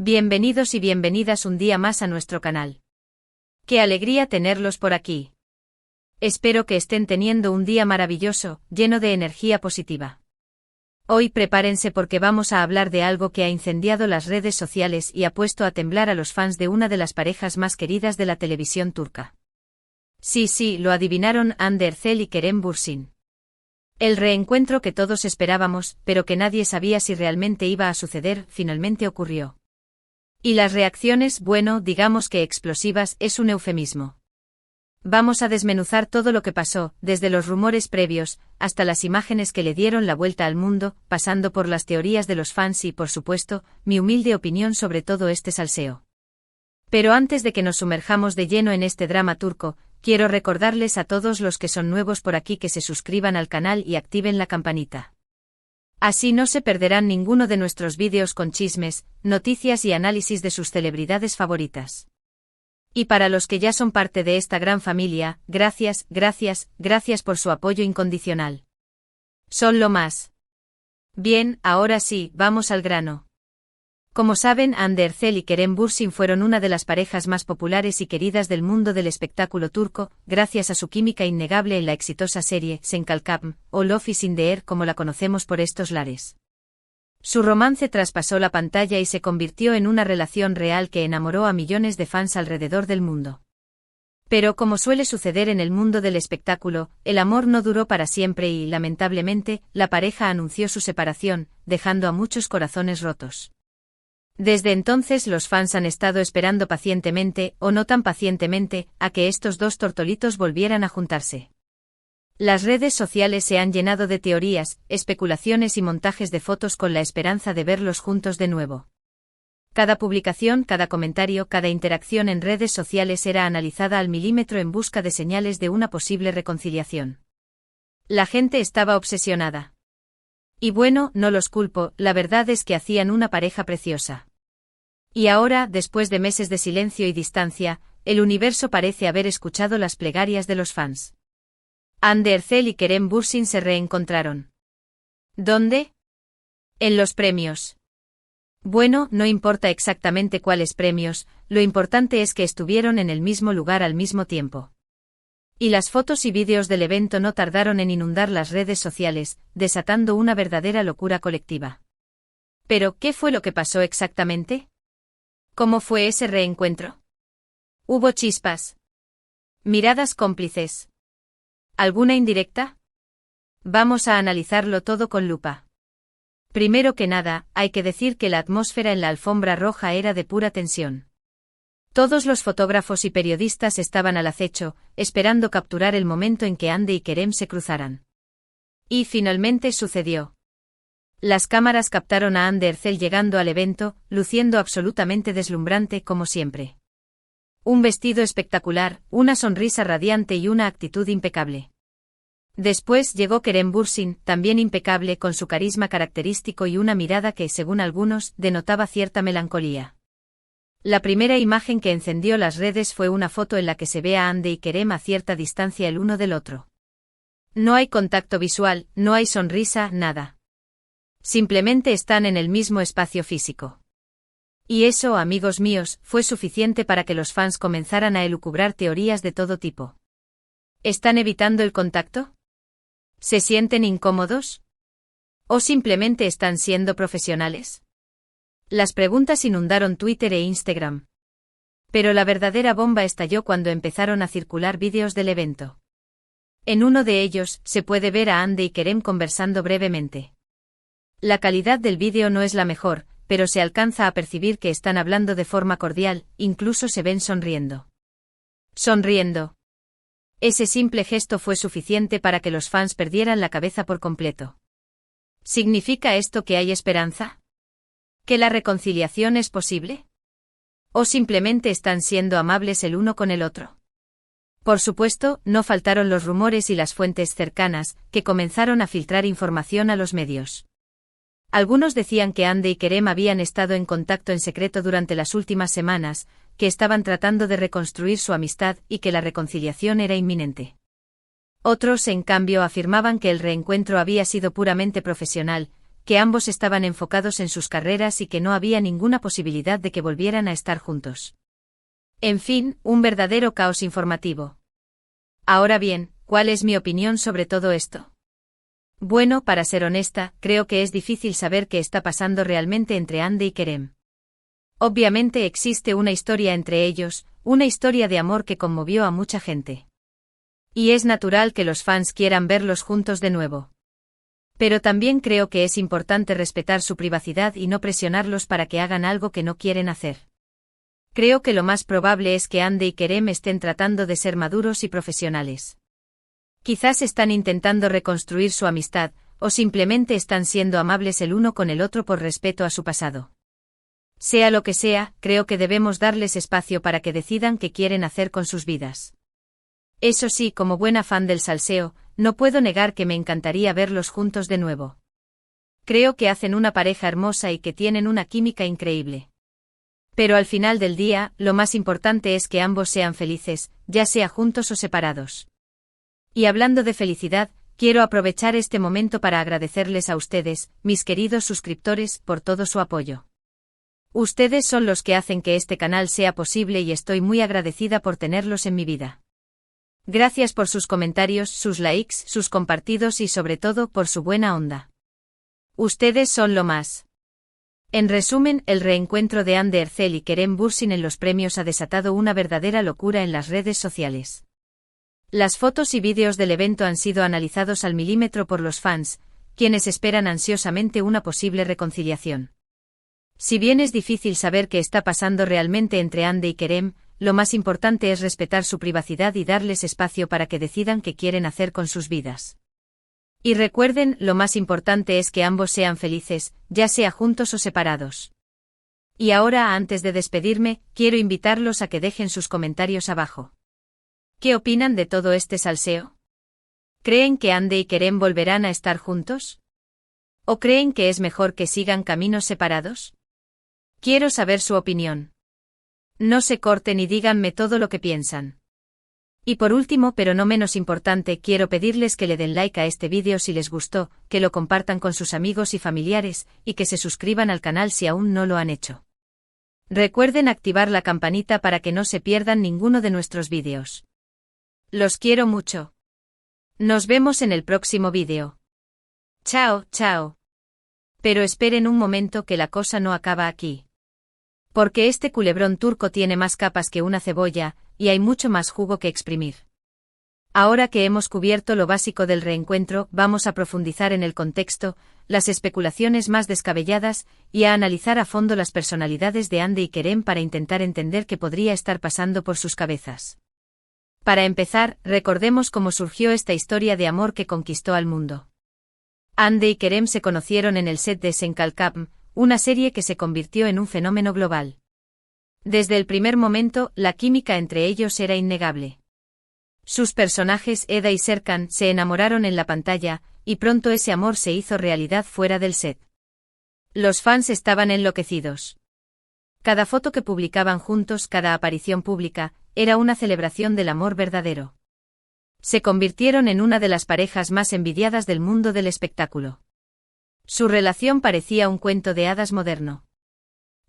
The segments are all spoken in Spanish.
Bienvenidos y bienvenidas un día más a nuestro canal. ¡Qué alegría tenerlos por aquí! Espero que estén teniendo un día maravilloso, lleno de energía positiva. Hoy prepárense porque vamos a hablar de algo que ha incendiado las redes sociales y ha puesto a temblar a los fans de una de las parejas más queridas de la televisión turca. Sí, lo adivinaron, Hande Erçel y Kerem Bürsin. El reencuentro que todos esperábamos, pero que nadie sabía si realmente iba a suceder, finalmente ocurrió. Y las reacciones, bueno, digamos que explosivas, es un eufemismo. Vamos a desmenuzar todo lo que pasó, desde los rumores previos, hasta las imágenes que le dieron la vuelta al mundo, pasando por las teorías de los fans y, por supuesto, mi humilde opinión sobre todo este salseo. Pero antes de que nos sumerjamos de lleno en este drama turco, quiero recordarles a todos los que son nuevos por aquí que se suscriban al canal y activen la campanita. Así no se perderán ninguno de nuestros vídeos con chismes, noticias y análisis de sus celebridades favoritas. Y para los que ya son parte de esta gran familia, gracias por su apoyo incondicional. Son lo más. Bien, ahora sí, vamos al grano. Como saben, Hande Erçel y Kerem Bürsin fueron una de las parejas más populares y queridas del mundo del espectáculo turco, gracias a su química innegable en la exitosa serie Sen Kalkam, o Love is in the Air como la conocemos por estos lares. Su romance traspasó la pantalla y se convirtió en una relación real que enamoró a millones de fans alrededor del mundo. Pero como suele suceder en el mundo del espectáculo, el amor no duró para siempre y, lamentablemente, la pareja anunció su separación, dejando a muchos corazones rotos. Desde entonces los fans han estado esperando pacientemente, o no tan pacientemente, a que estos dos tortolitos volvieran a juntarse. Las redes sociales se han llenado de teorías, especulaciones y montajes de fotos con la esperanza de verlos juntos de nuevo. Cada publicación, cada comentario, cada interacción en redes sociales era analizada al milímetro en busca de señales de una posible reconciliación. La gente estaba obsesionada. Y bueno, no los culpo, la verdad es que hacían una pareja preciosa. Y ahora, después de meses de silencio y distancia, el universo parece haber escuchado las plegarias de los fans. Hande Erçel y Kerem Bürsin se reencontraron. ¿Dónde? En los premios. Bueno, no importa exactamente cuáles premios, lo importante es que estuvieron en el mismo lugar al mismo tiempo. Y las fotos y vídeos del evento no tardaron en inundar las redes sociales, desatando una verdadera locura colectiva. ¿Pero qué fue lo que pasó exactamente? ¿Cómo fue ese reencuentro? ¿Hubo chispas? ¿Miradas cómplices? ¿Alguna indirecta? Vamos a analizarlo todo con lupa. Primero que nada, hay que decir que la atmósfera en la alfombra roja era de pura tensión. Todos los fotógrafos y periodistas estaban al acecho, esperando capturar el momento en que Hande y Kerem se cruzaran. Y finalmente sucedió. Las cámaras captaron a Hande Erçel llegando al evento, luciendo absolutamente deslumbrante como siempre. Un vestido espectacular, una sonrisa radiante y una actitud impecable. Después llegó Kerem Bürsin, también impecable con su carisma característico y una mirada que, según algunos, denotaba cierta melancolía. La primera imagen que encendió las redes fue una foto en la que se ve a Hande y Kerem a cierta distancia el uno del otro. No hay contacto visual, no hay sonrisa, nada. Simplemente están en el mismo espacio físico. Y eso, amigos míos, fue suficiente para que los fans comenzaran a elucubrar teorías de todo tipo. ¿Están evitando el contacto? ¿Se sienten incómodos? ¿O simplemente están siendo profesionales? Las preguntas inundaron Twitter e Instagram. Pero la verdadera bomba estalló cuando empezaron a circular vídeos del evento. En uno de ellos, se puede ver a Hande y Kerem conversando brevemente. La calidad del vídeo no es la mejor, pero se alcanza a percibir que están hablando de forma cordial, incluso se ven sonriendo. Sonriendo. Ese simple gesto fue suficiente para que los fans perdieran la cabeza por completo. ¿Significa esto que hay esperanza? ¿Que la reconciliación es posible? ¿O simplemente están siendo amables el uno con el otro? Por supuesto, no faltaron los rumores y las fuentes cercanas, que comenzaron a filtrar información a los medios. Algunos decían que Hande y Kerem habían estado en contacto en secreto durante las últimas semanas, que estaban tratando de reconstruir su amistad y que la reconciliación era inminente. Otros, en cambio, afirmaban que el reencuentro había sido puramente profesional, que ambos estaban enfocados en sus carreras y que no había ninguna posibilidad de que volvieran a estar juntos. En fin, un verdadero caos informativo. Ahora bien, ¿cuál es mi opinión sobre todo esto? Bueno, para ser honesta, creo que es difícil saber qué está pasando realmente entre Andy y Kerem. Obviamente existe una historia entre ellos, una historia de amor que conmovió a mucha gente. Y es natural que los fans quieran verlos juntos de nuevo. Pero también creo que es importante respetar su privacidad y no presionarlos para que hagan algo que no quieren hacer. Creo que lo más probable es que Andy y Kerem estén tratando de ser maduros y profesionales. Quizás están intentando reconstruir su amistad, o simplemente están siendo amables el uno con el otro por respeto a su pasado. Sea lo que sea, creo que debemos darles espacio para que decidan qué quieren hacer con sus vidas. Eso sí, como buena fan del salseo, no puedo negar que me encantaría verlos juntos de nuevo. Creo que hacen una pareja hermosa y que tienen una química increíble. Pero al final del día, lo más importante es que ambos sean felices, ya sea juntos o separados. Y hablando de felicidad, quiero aprovechar este momento para agradecerles a ustedes, mis queridos suscriptores, por todo su apoyo. Ustedes son los que hacen que este canal sea posible y estoy muy agradecida por tenerlos en mi vida. Gracias por sus comentarios, sus likes, sus compartidos y sobre todo por su buena onda. Ustedes son lo más. En resumen, el reencuentro de Ander Ercel y Kerem Bürsin en los premios ha desatado una verdadera locura en las redes sociales. Las fotos y vídeos del evento han sido analizados al milímetro por los fans, quienes esperan ansiosamente una posible reconciliación. Si bien es difícil saber qué está pasando realmente entre Andy y Kerem, lo más importante es respetar su privacidad y darles espacio para que decidan qué quieren hacer con sus vidas. Y recuerden, lo más importante es que ambos sean felices, ya sea juntos o separados. Y ahora, antes de despedirme, quiero invitarlos a que dejen sus comentarios abajo. ¿Qué opinan de todo este salseo? ¿Creen que Andy y Kerem volverán a estar juntos? ¿O creen que es mejor que sigan caminos separados? Quiero saber su opinión. No se corten y díganme todo lo que piensan. Y por último, pero no menos importante, quiero pedirles que le den like a este vídeo si les gustó, que lo compartan con sus amigos y familiares, y que se suscriban al canal si aún no lo han hecho. Recuerden activar la campanita para que no se pierdan ninguno de nuestros vídeos. Los quiero mucho. Nos vemos en el próximo vídeo. Chao, chao. Pero esperen un momento que la cosa no acaba aquí. Porque este culebrón turco tiene más capas que una cebolla, y hay mucho más jugo que exprimir. Ahora que hemos cubierto lo básico del reencuentro, vamos a profundizar en el contexto, las especulaciones más descabelladas, y a analizar a fondo las personalidades de Andy y Kerem para intentar entender qué podría estar pasando por sus cabezas. Para empezar, recordemos cómo surgió esta historia de amor que conquistó al mundo. Andy y Kerem se conocieron en el set de Senkalkam, una serie que se convirtió en un fenómeno global. Desde el primer momento, la química entre ellos era innegable. Sus personajes Eda y Serkan se enamoraron en la pantalla, y pronto ese amor se hizo realidad fuera del set. Los fans estaban enloquecidos. Cada foto que publicaban juntos, cada aparición pública, era una celebración del amor verdadero. Se convirtieron en una de las parejas más envidiadas del mundo del espectáculo. Su relación parecía un cuento de hadas moderno.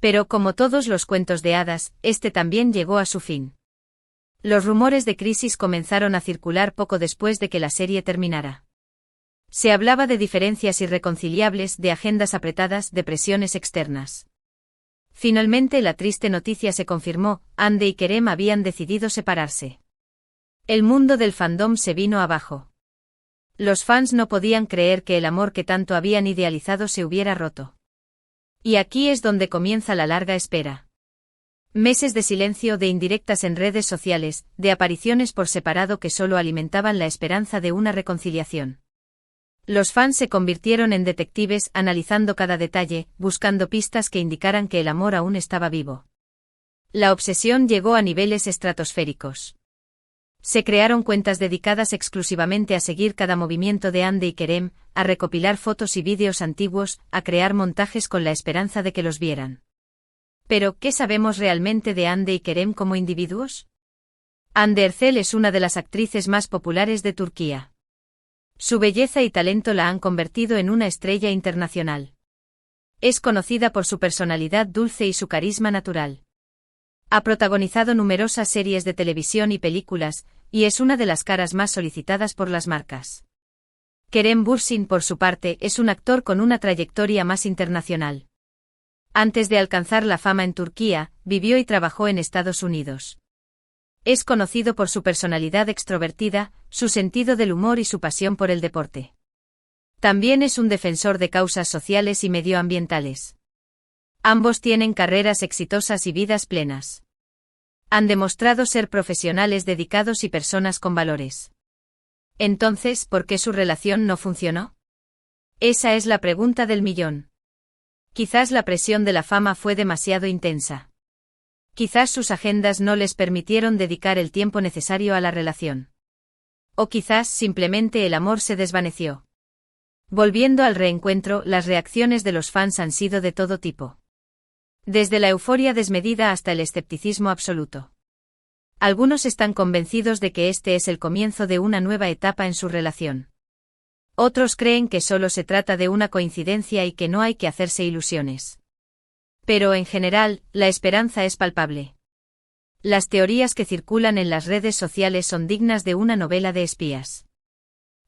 Pero como todos los cuentos de hadas, este también llegó a su fin. Los rumores de crisis comenzaron a circular poco después de que la serie terminara. Se hablaba de diferencias irreconciliables, de agendas apretadas, de presiones externas. Finalmente la triste noticia se confirmó, Andy y Kerem habían decidido separarse. El mundo del fandom se vino abajo. Los fans no podían creer que el amor que tanto habían idealizado se hubiera roto. Y aquí es donde comienza la larga espera. Meses de silencio, de indirectas en redes sociales, de apariciones por separado que solo alimentaban la esperanza de una reconciliación. Los fans se convirtieron en detectives, analizando cada detalle, buscando pistas que indicaran que el amor aún estaba vivo. La obsesión llegó a niveles estratosféricos. Se crearon cuentas dedicadas exclusivamente a seguir cada movimiento de Andy y Kerem, a recopilar fotos y vídeos antiguos, a crear montajes con la esperanza de que los vieran. Pero, ¿qué sabemos realmente de Andy y Kerem como individuos? Hande Erçel es una de las actrices más populares de Turquía. Su belleza y talento la han convertido en una estrella internacional. Es conocida por su personalidad dulce y su carisma natural. Ha protagonizado numerosas series de televisión y películas, y es una de las caras más solicitadas por las marcas. Kerem Bürsin, por su parte, es un actor con una trayectoria más internacional. Antes de alcanzar la fama en Turquía, vivió y trabajó en Estados Unidos. Es conocido por su personalidad extrovertida, su sentido del humor y su pasión por el deporte. También es un defensor de causas sociales y medioambientales. Ambos tienen carreras exitosas y vidas plenas. Han demostrado ser profesionales dedicados y personas con valores. Entonces, ¿por qué su relación no funcionó? Esa es la pregunta del millón. Quizás la presión de la fama fue demasiado intensa. Quizás sus agendas no les permitieron dedicar el tiempo necesario a la relación. O quizás simplemente el amor se desvaneció. Volviendo al reencuentro, las reacciones de los fans han sido de todo tipo. Desde la euforia desmedida hasta el escepticismo absoluto. Algunos están convencidos de que este es el comienzo de una nueva etapa en su relación. Otros creen que solo se trata de una coincidencia y que no hay que hacerse ilusiones. Pero en general, la esperanza es palpable. Las teorías que circulan en las redes sociales son dignas de una novela de espías.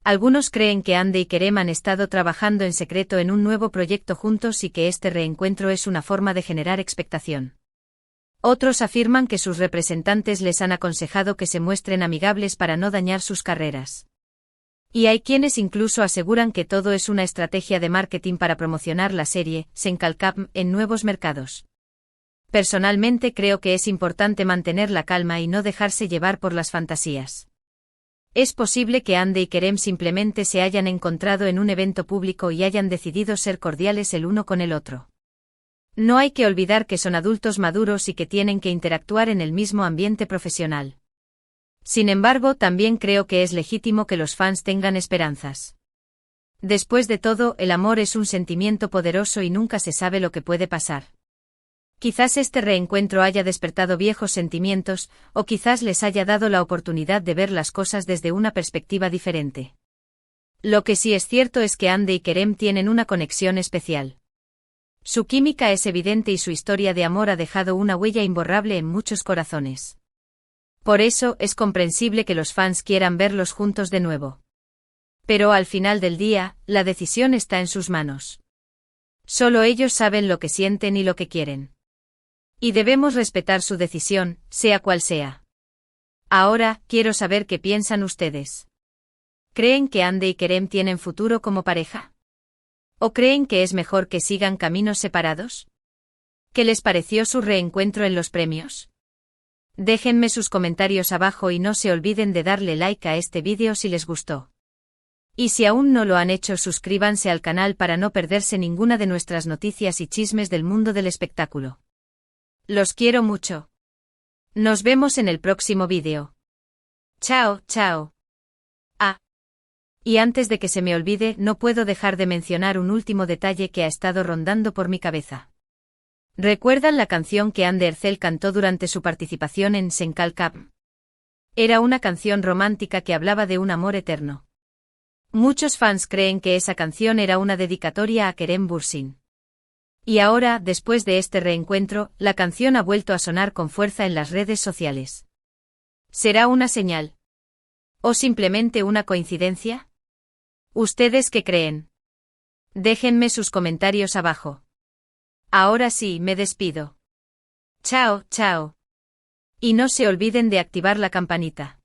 Algunos creen que Hande y Kerem han estado trabajando en secreto en un nuevo proyecto juntos y que este reencuentro es una forma de generar expectación. Otros afirman que sus representantes les han aconsejado que se muestren amigables para no dañar sus carreras. Y hay quienes incluso aseguran que todo es una estrategia de marketing para promocionar la serie, Senkalkam, en nuevos mercados. Personalmente creo que es importante mantener la calma y no dejarse llevar por las fantasías. Es posible que Hande y Kerem simplemente se hayan encontrado en un evento público y hayan decidido ser cordiales el uno con el otro. No hay que olvidar que son adultos maduros y que tienen que interactuar en el mismo ambiente profesional. Sin embargo, también creo que es legítimo que los fans tengan esperanzas. Después de todo, el amor es un sentimiento poderoso y nunca se sabe lo que puede pasar. Quizás este reencuentro haya despertado viejos sentimientos, o quizás les haya dado la oportunidad de ver las cosas desde una perspectiva diferente. Lo que sí es cierto es que Hande y Kerem tienen una conexión especial. Su química es evidente y su historia de amor ha dejado una huella imborrable en muchos corazones. Por eso, es comprensible que los fans quieran verlos juntos de nuevo. Pero al final del día, la decisión está en sus manos. Solo ellos saben lo que sienten y lo que quieren. Y debemos respetar su decisión, sea cual sea. Ahora, quiero saber qué piensan ustedes. ¿Creen que Hande y Kerem tienen futuro como pareja? ¿O creen que es mejor que sigan caminos separados? ¿Qué les pareció su reencuentro en los premios? Déjenme sus comentarios abajo y no se olviden de darle like a este vídeo si les gustó. Y si aún no lo han hecho, suscríbanse al canal para no perderse ninguna de nuestras noticias y chismes del mundo del espectáculo. Los quiero mucho. Nos vemos en el próximo vídeo. Chao, chao. Y antes de que se me olvide, no puedo dejar de mencionar un último detalle que ha estado rondando por mi cabeza. ¿Recuerdan la canción que Hande Erçel cantó durante su participación en Senkalkam? Era una canción romántica que hablaba de un amor eterno. Muchos fans creen que esa canción era una dedicatoria a Kerem Bürsin. Y ahora, después de este reencuentro, la canción ha vuelto a sonar con fuerza en las redes sociales. ¿Será una señal? ¿O simplemente una coincidencia? ¿Ustedes qué creen? Déjenme sus comentarios abajo. Ahora sí, me despido. Chao, chao. Y no se olviden de activar la campanita.